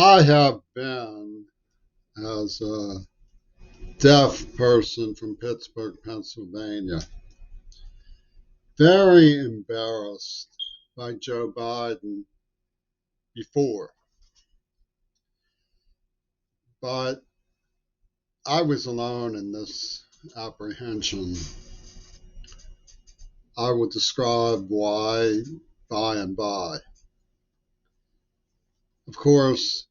I have been, as a deaf person from Pittsburgh, Pennsylvania, very embarrassed by Joe Biden before. But I was alone in this apprehension. I will describe why by and by. Of course,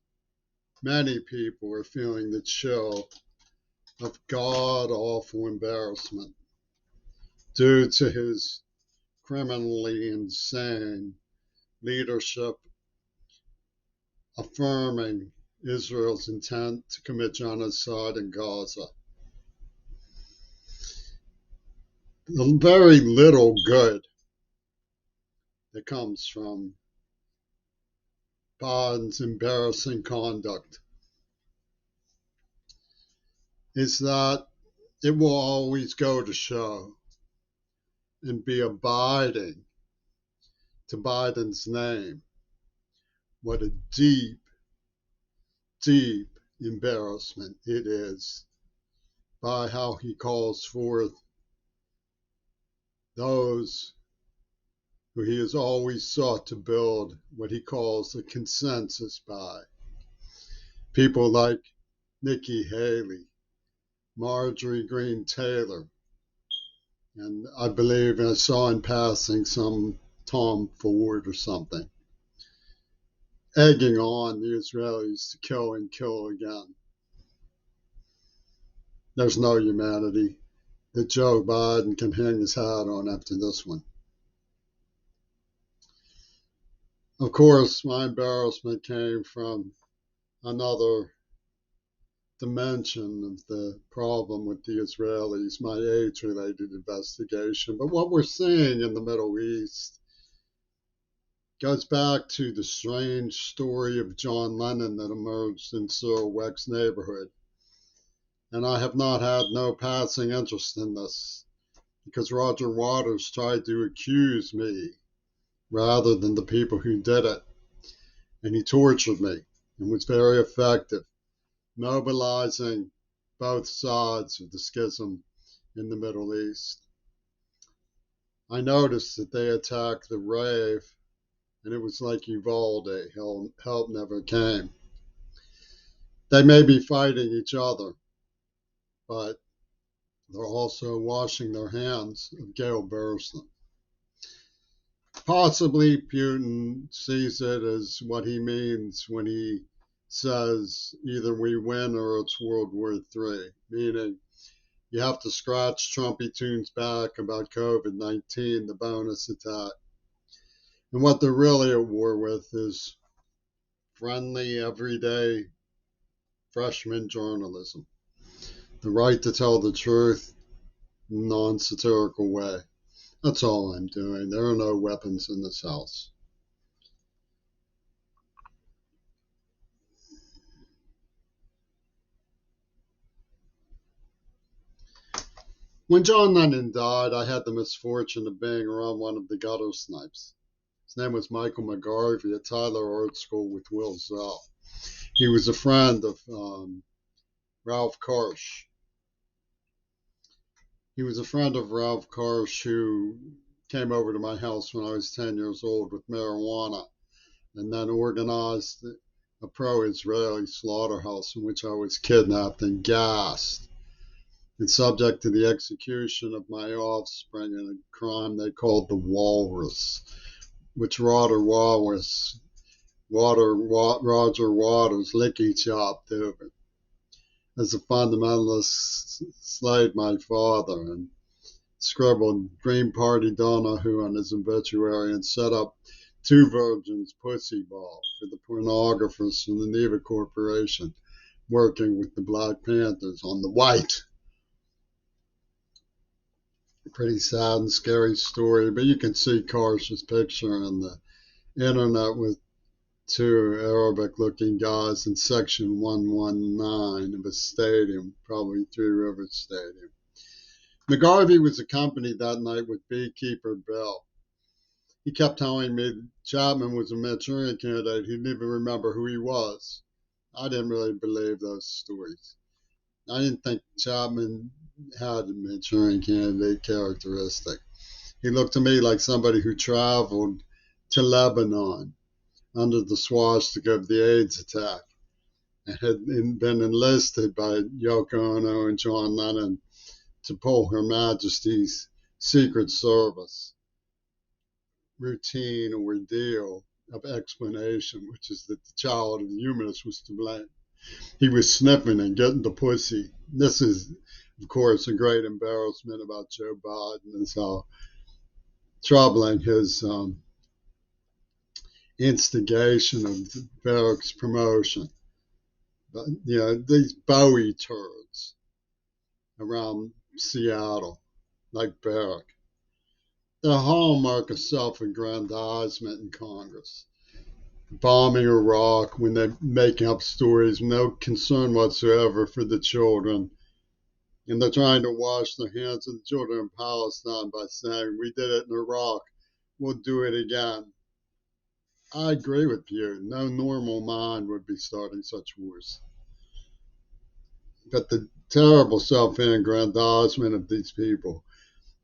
many people are feeling the chill of god awful embarrassment due to his criminally insane leadership affirming Israel's intent to commit genocide in Gaza. The very little good that comes from Biden's embarrassing conduct is that it will always go to show and be abiding to Biden's name what a deep, deep embarrassment it is by how he calls forth those who he has always sought to build what he calls a consensus by. People like Nikki Haley, Marjorie Greene Taylor, and I believe I saw in passing some Tom Ford or something, egging on the Israelis to kill and kill again. There's no humanity that Joe Biden can hang his hat on after this one. Of course, my embarrassment came from another dimension of the problem with the Israelis, my age-related investigation. But what we're seeing in the Middle East goes back to the strange story of John Lennon that emerged in Cyril Weck's neighborhood. And I have not had no passing interest in this because Roger Waters tried to accuse me rather than the people who did it. And he tortured me and was very effective, mobilizing both sides of the schism in the Middle East. I noticed that they attacked the rave, and it was like Uvalde, help never came. They may be fighting each other, but they're also washing their hands of Gail Burstyn. Possibly Putin sees it as what he means when he says either we win or it's World War III, meaning you have to scratch Trumpy Tunes back about COVID-19, the bonus attack. And what they're really at war with is friendly, everyday freshman journalism. The right to tell the truth in a non-satirical way. That's all I'm doing. There are no weapons in this house. When John Lennon died, I had the misfortune of being around one of the gutter snipes. His name was Michael McGarvey at Tyler Art School with Will Zell. He was a friend of Ralph Karsh. He was a friend of Ralph Karsh who came over to my house when I was 10 years old with marijuana and then organized a pro-Israeli slaughterhouse in which I was kidnapped and gassed and subject to the execution of my offspring in a crime they called the Walrus, which Roger Waters licky chopped over. As a fundamentalist, slayed my father and scribbled Green Party Donahue on his obituary and set up Two Virgins Pussy Ball for the pornographers from the Neva Corporation working with the Black Panthers on the white. Pretty sad and scary story, but you can see Karsh's picture on the internet with two Arabic-looking guys in section 119 of a stadium, probably Three Rivers Stadium. McGarvey was accompanied that night with beekeeper Bill. He kept telling me Chapman was a Manchurian candidate. He didn't even remember who he was. I didn't really believe those stories. I didn't think Chapman had a Manchurian candidate characteristic. He looked to me like somebody who traveled to Lebanon under the swastika of the AIDS attack and had been enlisted by Yoko Ono and John Lennon to pull Her Majesty's Secret Service routine ordeal of explanation, which is that the child of the humanist was to blame. He was sniffing and getting the pussy. This is, of course, a great embarrassment about Joe Biden, is how troubling his instigation of Barrack's promotion. But, these Bowie turds around Seattle, like Barrack, they're a hallmark of self-aggrandizement in Congress. Bombing Iraq when they're making up stories, no concern whatsoever for the children. And they're trying to wash their hands of the children in Palestine by saying, we did it in Iraq, we'll do it again. I agree with you. No normal mind would be starting such wars. But the terrible self-aggrandizement of these people,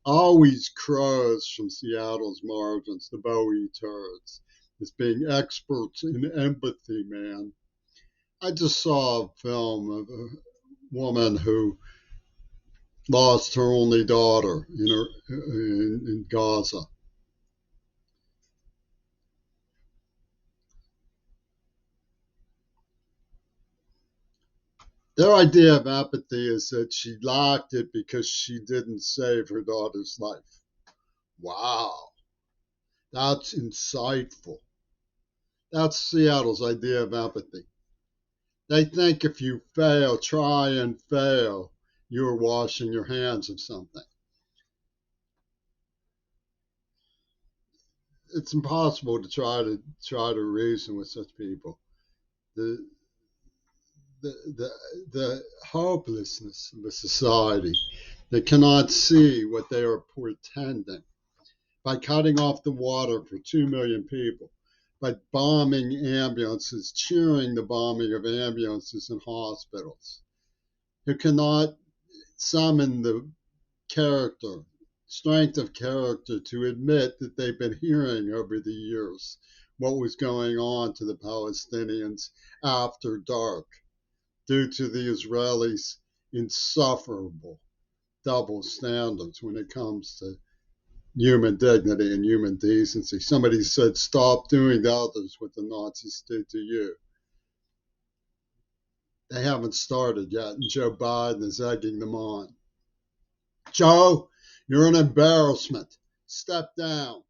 always crows from Seattle's margins, the Bowie turds, as being experts in empathy, man. I just saw a film of a woman who lost her only daughter in Gaza. Their idea of empathy is that she lacked it because she didn't save her daughter's life. Wow, that's insightful. That's Seattle's idea of empathy. They think if you fail, try and fail, you're washing your hands of something. It's impossible to try to reason with such people. The the hopelessness of a society that cannot see what they are portending by cutting off the water for 2 million people, by bombing ambulances, cheering the bombing of ambulances in hospitals, who cannot summon the character, strength of character to admit that they've been hearing over the years what was going on to the Palestinians after dark due to the Israelis' insufferable double standards when it comes to human dignity and human decency. Somebody said, stop doing to others what the Nazis did to you. They haven't started yet, and Joe Biden is egging them on. Joe, you're an embarrassment. Step down.